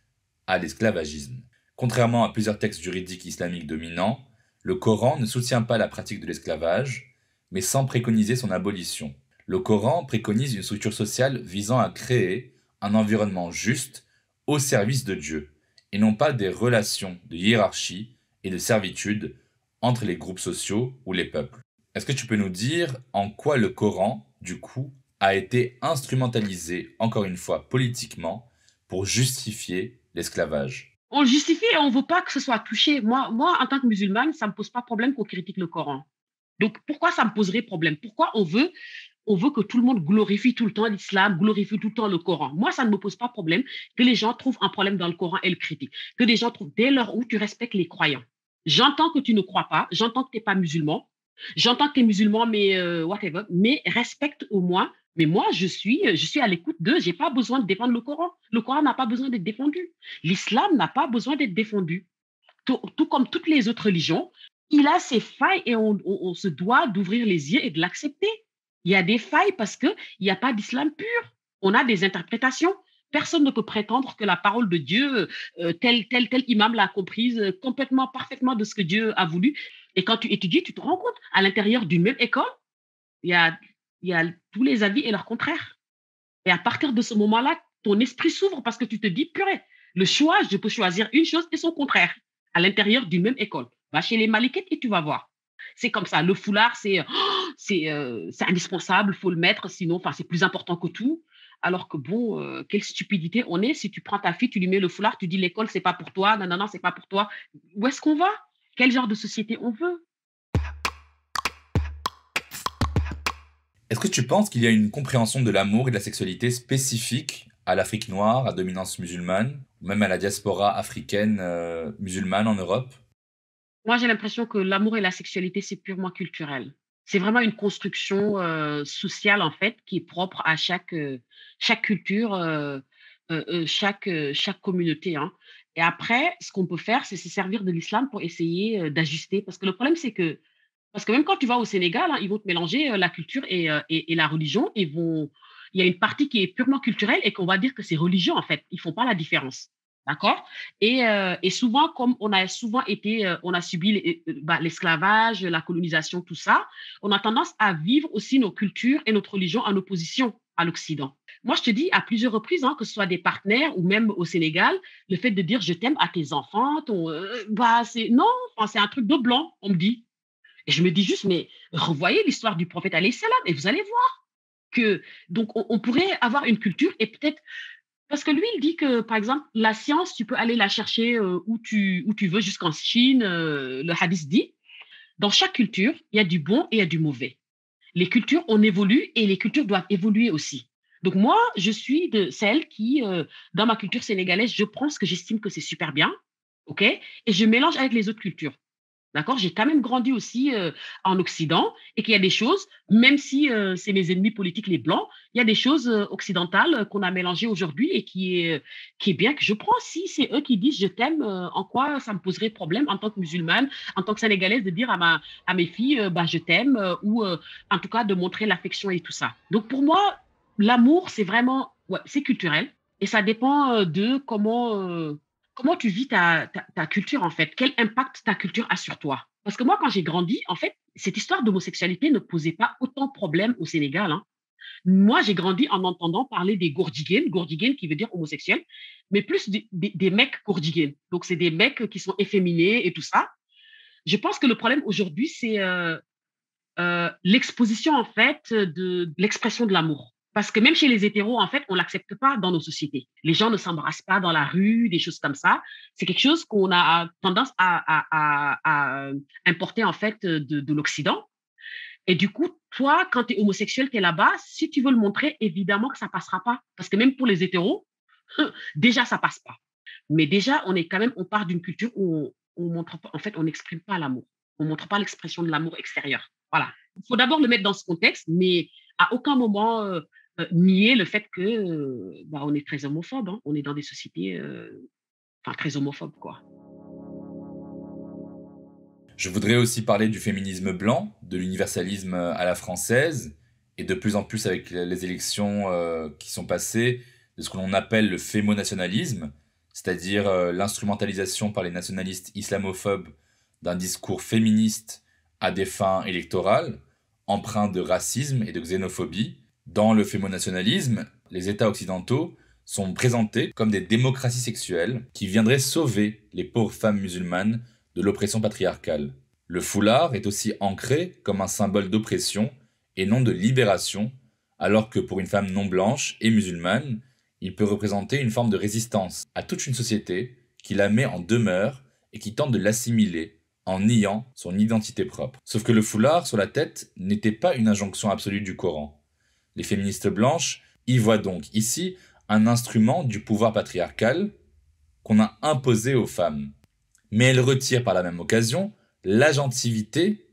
à l'esclavagisme. Contrairement à plusieurs textes juridiques islamiques dominants, le Coran ne soutient pas la pratique de l'esclavage, mais semble préconiser son abolition. Le Coran préconise une structure sociale visant à créer un environnement juste au service de Dieu, et non pas des relations de hiérarchie et de servitude entre les groupes sociaux ou les peuples. Est-ce que tu peux nous dire en quoi le Coran, du coup, a été instrumentalisé, encore une fois politiquement, pour justifier l'esclavage? On le justifie et on ne veut pas que ce soit touché. Moi, en tant que musulmane, ça ne me pose pas problème qu'on critique le Coran. Donc, pourquoi ça me poserait problème? Pourquoi on veut que tout le monde glorifie tout le temps l'islam, glorifie tout le temps le Coran? Moi, ça ne me pose pas problème que les gens trouvent un problème dans le Coran et le critiquent. Que les gens trouvent, dès lors où tu respectes les croyants. J'entends que tu ne crois pas, j'entends que tu n'es pas musulman, j'entends que tu es musulman, mais whatever, mais respecte au moins. Mais moi, je suis à l'écoute d'eux, je n'ai pas besoin de défendre le Coran. Le Coran n'a pas besoin d'être défendu. L'islam n'a pas besoin d'être défendu. Tout comme toutes les autres religions, il a ses failles et on se doit d'ouvrir les yeux et de l'accepter. Il y a des failles parce qu'il n'y a pas d'islam pur. On a des interprétations. Personne ne peut prétendre que la parole de Dieu, tel imam l'a comprise complètement, parfaitement de ce que Dieu a voulu. Et quand tu étudies, tu te rends compte, à l'intérieur d'une même école, il y a, il y a tous les avis et leur contraire. Et à partir de ce moment-là, ton esprit s'ouvre parce que tu te dis, purée, le choix, je peux choisir une chose et son contraire à l'intérieur d'une même école. Va chez les Malikites et tu vas voir. C'est comme ça. Le foulard, c'est indispensable, il faut le mettre, sinon, c'est plus important que tout. Alors que bon, quelle stupidité on est. Si tu prends ta fille, tu lui mets le foulard, tu dis l'école, c'est pas pour toi, non, non, non, c'est pas pour toi. Où est-ce qu'on va? Quel genre de société on veut? Est-ce que tu penses qu'il y a une compréhension de l'amour et de la sexualité spécifique à l'Afrique noire, à dominance musulmane, ou même à la diaspora africaine musulmane en Europe? Moi, j'ai l'impression que l'amour et la sexualité, c'est purement culturel. C'est vraiment une construction sociale, en fait, qui est propre à chaque culture, chaque communauté, hein. Et après, ce qu'on peut faire, c'est se servir de l'islam pour essayer d'ajuster. Parce que le problème, c'est que, parce que même quand tu vas au Sénégal, hein, ils vont te mélanger la culture et la religion. Il y a une partie qui est purement culturelle et qu'on va dire que c'est religieux, en fait. Ils font pas la différence. D'accord? Et souvent, comme on a souvent été, on a subi l'esclavage, la colonisation, tout ça, on a tendance à vivre aussi nos cultures et notre religion en opposition à l'Occident. Moi, je te dis à plusieurs reprises, hein, que ce soit des partenaires ou même au Sénégal, le fait de dire je t'aime à tes enfants, non, c'est un truc de blanc, on me dit. Et je me dis juste, mais revoyez l'histoire du prophète alayhi salam et vous allez voir que, donc, on pourrait avoir une culture et peut-être parce que lui, il dit que, par exemple, la science, tu peux aller la chercher où tu veux, jusqu'en Chine. Le hadith dit, dans chaque culture, il y a du bon et il y a du mauvais. Les cultures, on évolue et les cultures doivent évoluer aussi. Donc moi, je suis de celle qui, dans ma culture sénégalaise, je prends ce que j'estime que c'est super bien, ok, et je mélange avec les autres cultures. D'accord? J'ai quand même grandi aussi en Occident et qu'il y a des choses, même si c'est mes ennemis politiques, les Blancs, il y a des choses occidentales qu'on a mélangées aujourd'hui et qui est bien que je prends. Si c'est eux qui disent je t'aime, en quoi ça me poserait problème en tant que musulmane, en tant que sénégalaise, de dire à mes filles je t'aime ou en tout cas de montrer l'affection et tout ça. Donc pour moi, l'amour, c'est vraiment, ouais, c'est culturel et ça dépend de comment tu vis ta culture, en fait? Quel impact ta culture a sur toi? Parce que moi, quand j'ai grandi, en fait, cette histoire d'homosexualité ne posait pas autant de problèmes au Sénégal, hein. Moi, j'ai grandi en entendant parler des gourdigènes, gourdigènes qui veut dire homosexuel, mais plus des mecs gourdigènes. Donc, c'est des mecs qui sont efféminés et tout ça. Je pense que le problème aujourd'hui, c'est l'exposition, en fait, de l'expression de l'amour. Parce que même chez les hétéros, en fait, on l'accepte pas dans nos sociétés. Les gens ne s'embrassent pas dans la rue, des choses comme ça. C'est quelque chose qu'on a tendance à importer, en fait, de l'Occident. Et du coup, toi, quand tu es homosexuel, tu es là-bas, si tu veux le montrer, évidemment que ça passera pas. Parce que même pour les hétéros, déjà, ça passe pas. Mais déjà, on part d'une culture où on montre pas, en fait, on n'exprime pas l'amour. On montre pas l'expression de l'amour extérieur. Voilà. Il faut d'abord le mettre dans ce contexte, mais à aucun moment nier le fait que on est très homophobe, hein. On est dans des sociétés très homophobes, quoi. Je voudrais aussi parler du féminisme blanc, de l'universalisme à la française, et de plus en plus avec les élections qui sont passées, de ce que l'on appelle le fémonationalisme, c'est-à-dire l'instrumentalisation par les nationalistes islamophobes d'un discours féministe à des fins électorales, empreint de racisme et de xénophobie. Dans le fémonationalisme, les États occidentaux sont présentés comme des démocraties sexuelles qui viendraient sauver les pauvres femmes musulmanes de l'oppression patriarcale. Le foulard est aussi ancré comme un symbole d'oppression et non de libération, alors que pour une femme non blanche et musulmane, il peut représenter une forme de résistance à toute une société qui la met en demeure et qui tente de l'assimiler en niant son identité propre. Sauf que le foulard sur la tête n'était pas une injonction absolue du Coran. Les féministes blanches y voient donc ici un instrument du pouvoir patriarcal qu'on a imposé aux femmes. Mais elles retirent par la même occasion l'agentivité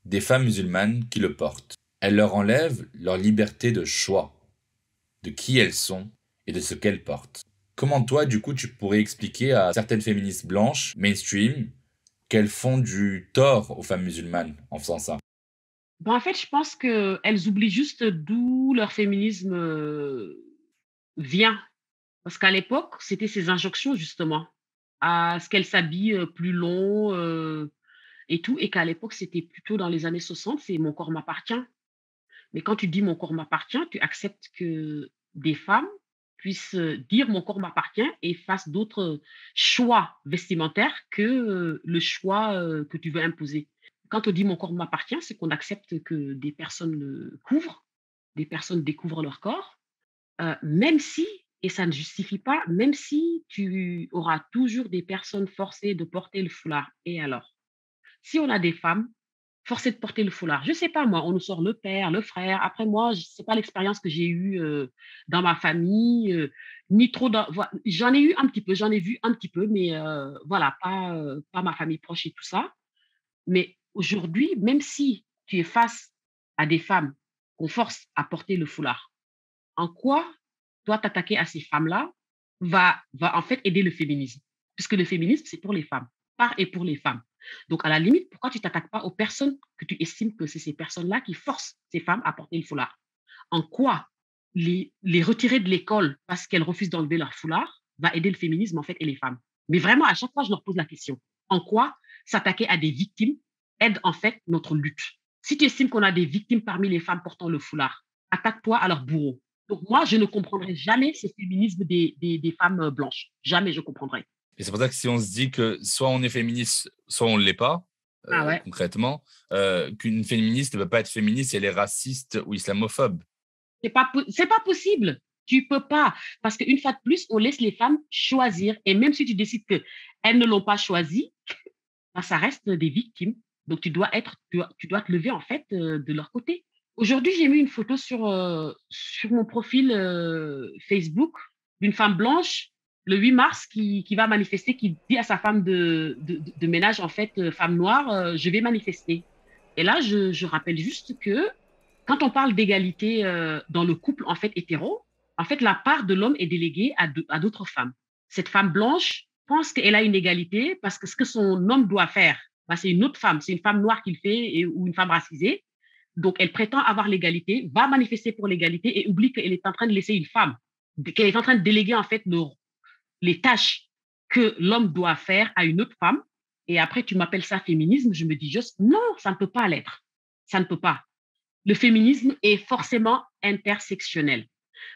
des femmes musulmanes qui le portent. Elles leur enlèvent leur liberté de choix, de qui elles sont et de ce qu'elles portent. Comment toi, du coup, tu pourrais expliquer à certaines féministes blanches, mainstream, qu'elles font du tort aux femmes musulmanes en faisant ça? En fait, je pense qu'elles oublient juste d'où leur féminisme vient. Parce qu'à l'époque, c'était ces injonctions justement, à ce qu'elle s'habille, plus long, et tout et qu'à l'époque, c'était plutôt dans les années 60, c'est «Mon corps m'appartient». Mais quand tu dis: «Mon corps m'appartient», tu acceptes que des femmes puissent, dire: «Mon corps m'appartient» et fassent d'autres choix vestimentaires que, le choix, que tu veux imposer. Quand on dit: «Mon corps m'appartient», c'est qu'on accepte que des personnes le couvrent, des personnes découvrent leur corps, même si et ça ne justifie pas, même si tu auras toujours des personnes forcées de porter le foulard et alors? Si on a des femmes forcées de porter le foulard, je sais pas moi, on nous sort le père, le frère, après moi, j c'est pas l'expérience que j'ai eue, dans ma famille, ni trop dans j'en ai eu un petit peu, j'en ai vu un petit peu, mais voilà, pas ma famille proche et tout ça. Mais aujourd'hui, même si tu es face à des femmes qu'on force à porter le foulard, en quoi, toi, t'attaquer à ces femmes-là va en fait aider le féminisme? Puisque le féminisme, c'est pour les femmes, par et pour les femmes. Donc à la limite, pourquoi tu t'attaques pas aux personnes que tu estimes que c'est ces personnes-là qui forcent ces femmes à porter le foulard? En quoi les retirer de l'école parce qu'elles refusent d'enlever leur foulard va aider le féminisme, en fait, et les femmes? Mais vraiment, à chaque fois, je leur pose la question. En quoi s'attaquer à des victimes aide, en fait, notre lutte? Si tu estimes qu'on a des victimes parmi les femmes portant le foulard, attaque-toi à leurs bourreaux. Donc moi, je ne comprendrai jamais ce féminisme des femmes, blanches. Jamais je comprendrai. Et c'est pour ça que si on se dit que soit on est féministe, soit on ne l'est pas, Ah ouais. concrètement, qu'une féministe ne peut pas être féministe si elle est raciste ou islamophobe. C'est pas possible. Tu peux pas parce qu'une fois de plus, on laisse les femmes choisir et même si tu décides qu'elles ne l'ont pas choisi, bah, ça reste des victimes. Donc tu dois te lever en fait, de leur côté. Aujourd'hui, j'ai mis une photo sur mon profil, Facebook d'une femme blanche le 8 mars qui va manifester, qui dit à sa femme de ménage en fait, femme noire, «Je vais manifester» et là, je rappelle juste que quand on parle d'égalité, dans le couple, en fait, hétéro, en fait, la part de l'homme est déléguée à d'autres femmes. Cette femme blanche pense qu'elle a une égalité parce que ce que son homme doit faire, bah, c'est une autre femme, c'est une femme noire qui le fait ou une femme racisée. Donc, elle prétend avoir l'égalité, va manifester pour l'égalité et oublie qu'elle est en train de laisser une femme, qu'elle est en train de déléguer, en fait, les tâches que l'homme doit faire à une autre femme. Et après, tu m'appelles ça féminisme. Je me dis juste, non, ça ne peut pas l'être. Ça ne peut pas. Le féminisme est forcément intersectionnel.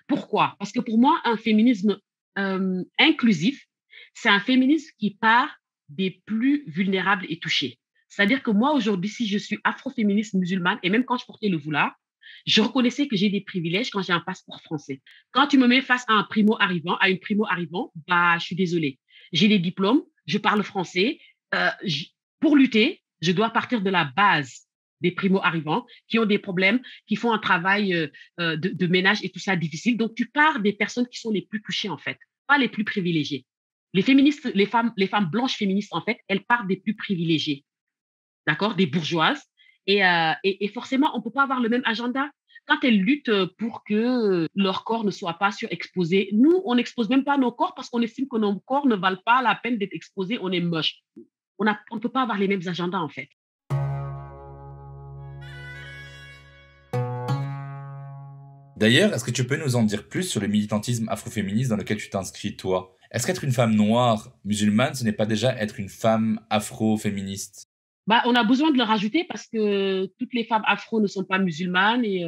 Pourquoi? Parce que pour moi, un féminisme inclusif, c'est un féminisme qui part des plus vulnérables et touchés. C'est-à-dire que moi, aujourd'hui, si je suis afroféministe musulmane, et même quand je portais le foulard, je reconnaissais que j'ai des privilèges quand j'ai un passeport français. Quand tu me mets face à un primo-arrivant, à une primo-arrivant, bah, je suis désolée. J'ai des diplômes, je parle français. Euh, j- pour lutter, je dois partir de la base des primo-arrivants qui ont des problèmes, qui font un travail de ménage et tout ça difficile. Donc, tu pars des personnes qui sont les plus touchées, en fait, pas les plus privilégiées. Les féministes, les femmes blanches féministes, en fait, elles partent des plus privilégiés, d'accord, des bourgeoises. Et forcément, on ne peut pas avoir le même agenda. Quand elles luttent pour que leur corps ne soit pas surexposé, nous, on n'expose même pas nos corps parce qu'on estime que nos corps ne valent pas la peine d'être exposés, on est moche. On ne peut pas avoir les mêmes agendas, en fait. D'ailleurs, est-ce que tu peux nous en dire plus sur le militantisme afroféministe dans lequel tu t'inscris, toi? Est-ce qu'être une femme noire musulmane, ce n'est pas déjà être une femme afroféministe? Bah, on a besoin de le rajouter parce que toutes les femmes afro ne sont pas musulmanes et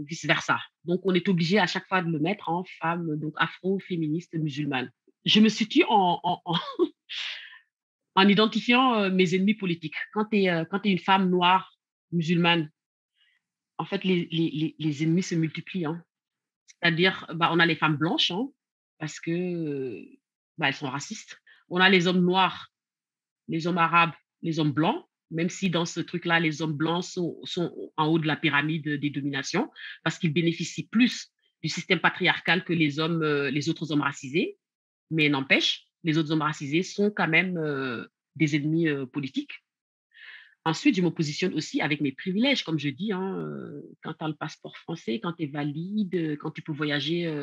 vice-versa. Donc, on est obligé à chaque fois de le mettre en femme, donc afro-féministe musulmane. Je me situe en identifiant mes ennemis politiques. Quand tu es une femme noire musulmane, en fait, les ennemis se multiplient, hein. C'est-à-dire, bah, on a les femmes blanches, hein, parce que bah, elles sont racistes. On a les hommes noirs, les hommes arabes, les hommes blancs, même si dans ce truc-là, les hommes blancs sont en haut de la pyramide des dominations, parce qu'ils bénéficient plus du système patriarcal que les autres hommes racisés. Mais n'empêche, les autres hommes racisés sont quand même des ennemis politiques. Ensuite, je me positionne aussi avec mes privilèges, comme je dis, hein, quand tu as le passeport français, quand tu es valide, quand tu peux voyager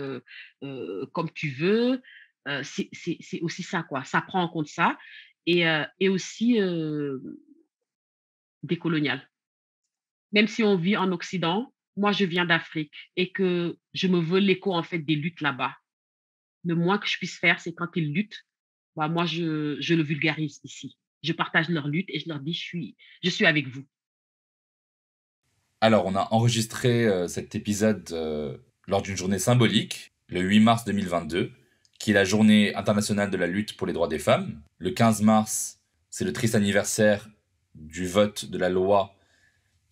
comme tu veux, c'est aussi ça, quoi. Ça prend en compte ça et aussi décolonial. Même si on vit en Occident, moi, je viens d'Afrique et que je me veux l'écho, en fait, des luttes là-bas. Le moins que je puisse faire, c'est quand ils luttent, bah, moi, je le vulgarise ici. Je partage leur lutte et je leur dis: je suis avec vous». Alors, on a enregistré cet épisode lors d'une journée symbolique, le 8 mars 2022, qui est la journée internationale de la lutte pour les droits des femmes. Le 15 mars, c'est le triste anniversaire du vote de la loi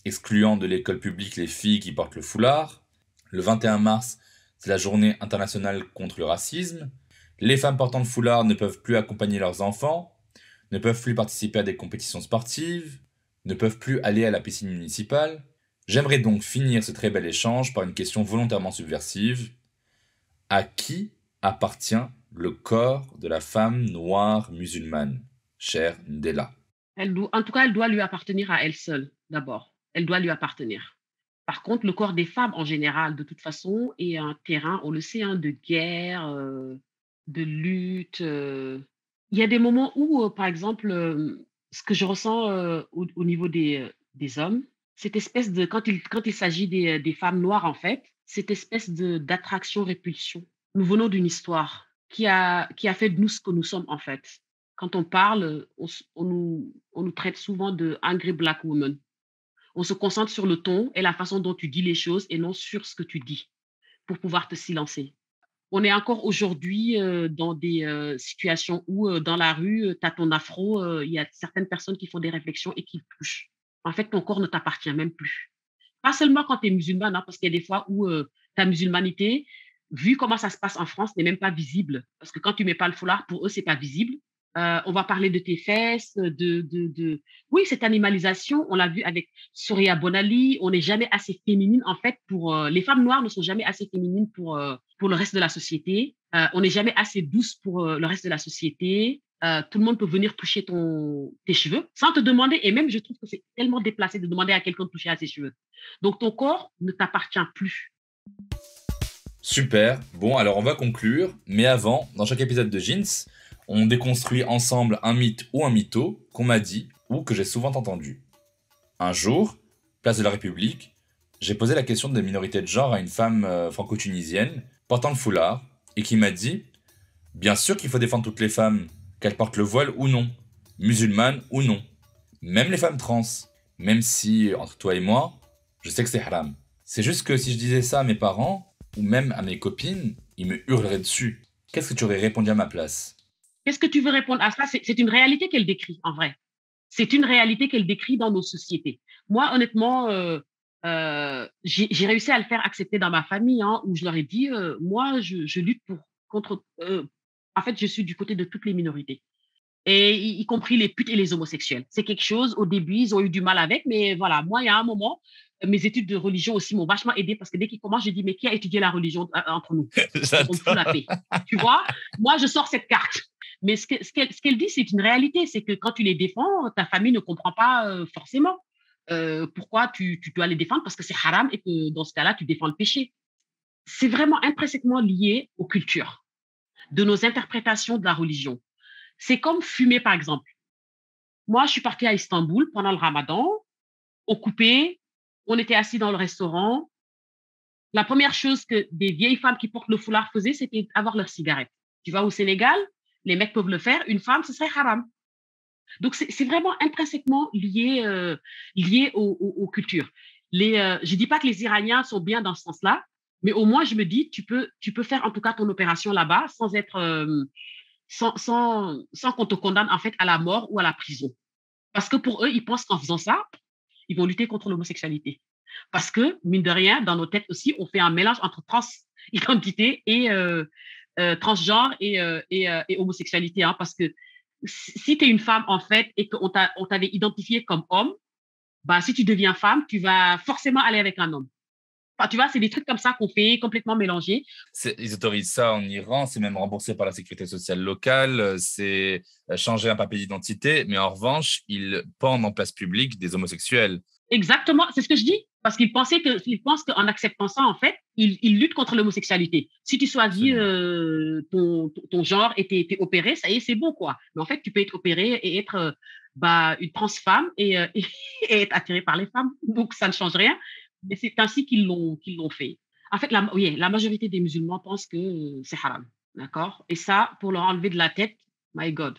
excluant de l'école publique les filles qui portent le foulard. Le 21 mars, c'est la journée internationale contre le racisme. Les femmes portant le foulard ne peuvent plus accompagner leurs enfants, ne peuvent plus participer à des compétitions sportives, ne peuvent plus aller à la piscine municipale. J'aimerais donc finir ce très bel échange par une question volontairement subversive. À qui appartient le corps de la femme noire musulmane, chère Ndella? En tout cas, elle doit lui appartenir à elle seule, d'abord. Elle doit lui appartenir. Par contre, le corps des femmes en général, de toute façon, est un terrain, on le sait, hein, de guerre, de lutte. Il y a des moments où, par exemple, ce que je ressens au niveau des hommes, cette espèce de, quand il s'agit des femmes noires, en fait, cette espèce d'attraction-répulsion. Nous venons d'une histoire qui a fait de nous ce que nous sommes, en fait. Quand on parle, on nous traite souvent de angry black woman. On se concentre sur le ton et la façon dont tu dis les choses et non sur ce que tu dis pour pouvoir te silencer. On est encore aujourd'hui dans des situations où dans la rue, tu as ton afro, il y a certaines personnes qui font des réflexions et qui le touchent. En fait, ton corps ne t'appartient même plus. Pas seulement quand tu es musulmane, hein, parce qu'il y a des fois où ta musulmanité, vu comment ça se passe en France, n'est même pas visible. Parce que quand tu mets pas le foulard, pour eux, c'est pas visible. On va parler de tes fesses, Oui, cette animalisation, on l'a vu avec Soria Bonali, on n'est jamais assez féminine, en fait, les femmes noires ne sont jamais assez féminines pour le reste de la société. On n'est jamais assez douce pour le reste de la société. Tout le monde peut venir toucher tes cheveux sans te demander, et même je trouve que c'est tellement déplacé de demander à quelqu'un de toucher à ses cheveux. Donc ton corps ne t'appartient plus. Super, bon alors on va conclure, mais avant, dans chaque épisode de Jeans, on déconstruit ensemble un mythe ou un mytho qu'on m'a dit ou que j'ai souvent entendu. Un jour, place de la République, j'ai posé la question de minorité de genre à une femme franco-tunisienne portant le foulard et qui m'a dit « Bien sûr qu'il faut défendre toutes les femmes, qu'elles portent le voile ou non, musulmanes ou non, même les femmes trans, même si, entre toi et moi, je sais que c'est haram. C'est juste que si je disais ça à mes parents, ou même à mes copines, ils me hurleraient dessus. Qu'est-ce que tu aurais répondu à ma place ?» Qu'est-ce que tu veux répondre à ça? C'est une réalité qu'elle décrit, en vrai. C'est une réalité qu'elle décrit dans nos sociétés. Moi, honnêtement, j'ai réussi à le faire accepter dans ma famille, hein, où je leur ai dit, moi, je lutte contre... en fait, je suis du côté de toutes les minorités, et y compris les putes et les homosexuels. C'est quelque chose, au début, ils ont eu du mal avec, mais voilà, moi, il y a un moment, mes études de religion aussi m'ont vachement aidé parce que dès qu'ils commencent, je dis, mais qui a étudié la religion entre nous? On me fout la paix. Tu vois? Moi, je sors cette carte. Mais ce qu'elle dit, c'est une réalité. C'est que quand tu les défends, ta famille ne comprend pas forcément pourquoi tu dois les défendre parce que c'est haram et que dans ce cas-là, tu défends le péché. C'est vraiment intrinsèquement lié aux cultures, de nos interprétations de la religion. C'est comme fumer, par exemple. Moi, je suis partie à Istanbul pendant le Ramadan, au coupé, on était assis dans le restaurant. La première chose que des vieilles femmes qui portent le foulard faisaient, c'était avoir leur cigarette. Tu vas au Sénégal, les mecs peuvent le faire, une femme, ce serait haram. Donc, c'est vraiment intrinsèquement lié aux cultures. Je ne dis pas que les Iraniens sont bien dans ce sens-là, mais au moins, je me dis, tu peux faire en tout cas ton opération là-bas sans qu'on te condamne en fait à la mort ou à la prison. Parce que pour eux, ils pensent qu'en faisant ça, ils vont lutter contre l'homosexualité. Parce que, mine de rien, dans nos têtes aussi, on fait un mélange entre transidentité et transgenre et homosexualité. Hein, parce que si tu es une femme, en fait, et qu'on t'avait identifié comme homme, bah, si tu deviens femme, tu vas forcément aller avec un homme. Enfin, tu vois, c'est des trucs comme ça qu'on fait complètement mélangés. Ils autorisent ça en Iran, c'est même remboursé par la sécurité sociale locale, c'est changer un papier d'identité, mais en revanche, ils pendent en place publique des homosexuels. Exactement, c'est ce que je dis. Parce qu'ils pensent qu'en acceptant ça, en fait, ils luttent contre l'homosexualité. Si tu choisis ton genre et t'es opéré, ça y est, c'est bon, quoi. Mais en fait, tu peux être opéré et être une trans femme et être attiré par les femmes. Donc, ça ne change rien. Mais c'est ainsi qu'ils l'ont fait. En fait, la majorité des musulmans pensent que c'est haram. d'accord? Et ça, pour leur enlever de la tête, my God,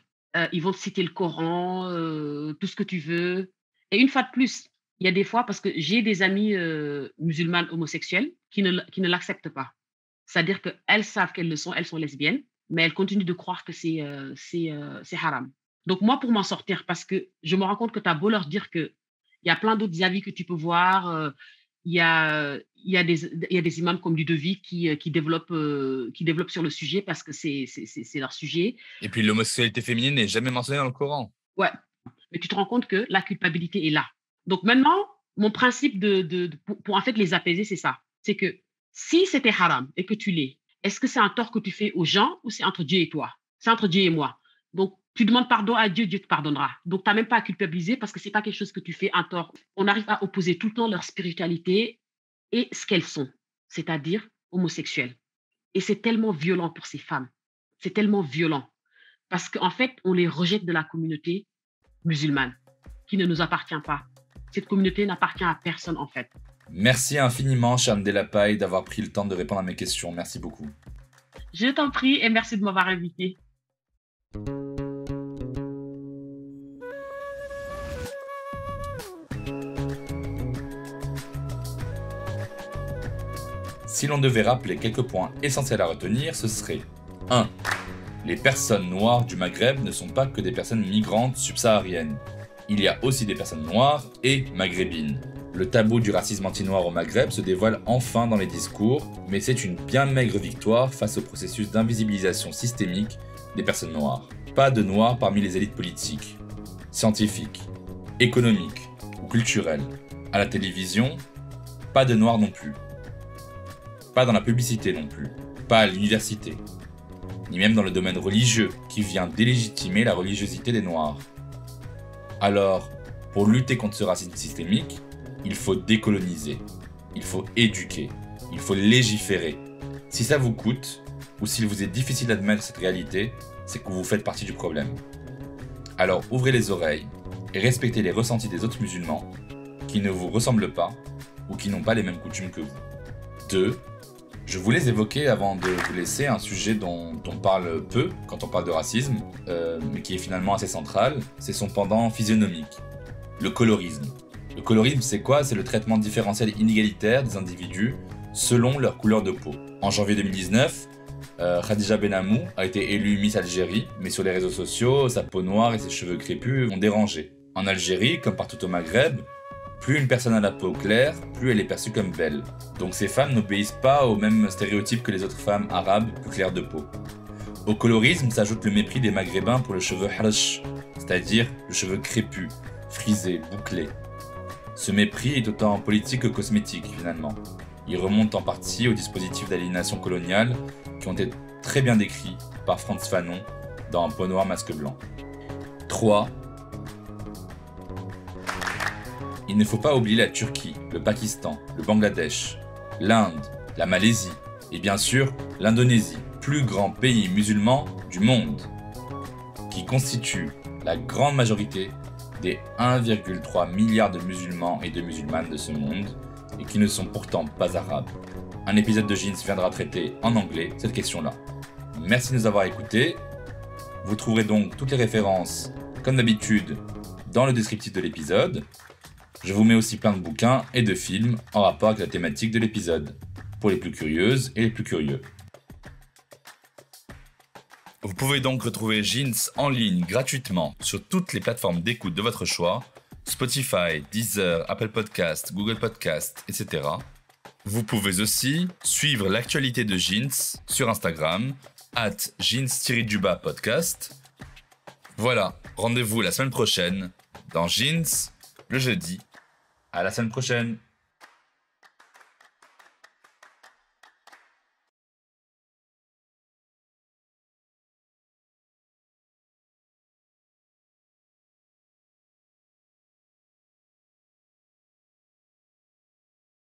ils vont te citer le Coran, tout ce que tu veux. Et une fois de plus, il y a des fois, parce que j'ai des amies musulmanes homosexuelles qui ne l'acceptent pas. C'est-à-dire qu'elles savent qu'elles sont lesbiennes, mais elles continuent de croire que c'est haram. Donc moi, pour m'en sortir, parce que je me rends compte que tu as beau leur dire qu'il y a plein d'autres avis que tu peux voir, il y a des imams comme Ludovic qui développent sur le sujet parce que c'est leur sujet. Et puis l'homosexualité féminine n'est jamais mentionnée dans le Coran. Ouais, mais tu te rends compte que la culpabilité est là. Donc maintenant, mon principe pour en fait les apaiser, c'est ça. C'est que si c'était haram et que tu l'es, est-ce que c'est un tort que tu fais aux gens ou c'est entre Dieu et toi? C'est entre Dieu et moi. Donc, tu demandes pardon à Dieu, Dieu te pardonnera. Donc, tu n'as même pas à culpabiliser parce que ce n'est pas quelque chose que tu fais un tort. On arrive à opposer tout le temps leur spiritualité et ce qu'elles sont, c'est-à-dire homosexuelles. Et c'est tellement violent pour ces femmes. C'est tellement violent parce qu'en fait, on les rejette de la communauté musulmane qui ne nous appartient pas. Cette communauté n'appartient à personne en fait. Merci infiniment, Charme Delapaille, d'avoir pris le temps de répondre à mes questions. Merci beaucoup. Je t'en prie et merci de m'avoir invité. Si l'on devait rappeler quelques points essentiels à retenir, ce serait 1. Les personnes noires du Maghreb ne sont pas que des personnes migrantes subsahariennes. Il y a aussi des personnes noires et maghrébines. Le tabou du racisme anti-noir au Maghreb se dévoile enfin dans les discours, mais c'est une bien maigre victoire face au processus d'invisibilisation systémique des personnes noires. Pas de noirs parmi les élites politiques, scientifiques, économiques ou culturelles. À la télévision, pas de noirs non plus. Pas dans la publicité non plus. Pas à l'université. Ni même dans le domaine religieux, qui vient délégitimer la religiosité des noirs. Alors, pour lutter contre ce racisme systémique, il faut décoloniser, il faut éduquer, il faut légiférer. Si ça vous coûte, ou s'il vous est difficile d'admettre cette réalité, c'est que vous faites partie du problème. Alors ouvrez les oreilles et respectez les ressentis des autres musulmans qui ne vous ressemblent pas ou qui n'ont pas les mêmes coutumes que vous. 2. Je voulais évoquer avant de vous laisser un sujet dont on parle peu quand on parle de racisme, mais qui est finalement assez central, c'est son pendant physionomique, le colorisme. Le colorisme, c'est quoi? C'est le traitement différentiel inégalitaire des individus selon leur couleur de peau. En janvier 2019, Khadija Benamou a été élue Miss Algérie, mais sur les réseaux sociaux, sa peau noire et ses cheveux crépus ont dérangé. En Algérie, comme partout au Maghreb, plus une personne a la peau claire, plus elle est perçue comme belle. Donc ces femmes n'obéissent pas aux mêmes stéréotypes que les autres femmes arabes plus claires de peau. Au colorisme s'ajoute le mépris des Maghrébins pour le cheveu harsh, c'est-à-dire le cheveu crépus, frisé, bouclé. Ce mépris est autant politique que cosmétique finalement. Il remonte en partie aux dispositifs d'aliénation coloniale qui ont été très bien décrits par Frantz Fanon dans Peau noire, masque blanc. 3. Il ne faut pas oublier la Turquie, le Pakistan, le Bangladesh, l'Inde, la Malaisie et bien sûr l'Indonésie, plus grand pays musulman du monde, qui constitue la grande majorité des 1,3 milliard de musulmans et de musulmanes de ce monde et qui ne sont pourtant pas arabes. Un épisode de Jeans viendra traiter en anglais cette question-là. Merci de nous avoir écoutés. Vous trouverez donc toutes les références, comme d'habitude, dans le descriptif de l'épisode. Je vous mets aussi plein de bouquins et de films en rapport avec la thématique de l'épisode, pour les plus curieuses et les plus curieux. Vous pouvez donc retrouver Jeans en ligne gratuitement sur toutes les plateformes d'écoute de votre choix, Spotify, Deezer, Apple Podcasts, Google Podcasts, etc. Vous pouvez aussi suivre l'actualité de Jeans sur Instagram, @jeans_podcast. Voilà, rendez-vous la semaine prochaine dans Jeans, le jeudi. À la semaine prochaine.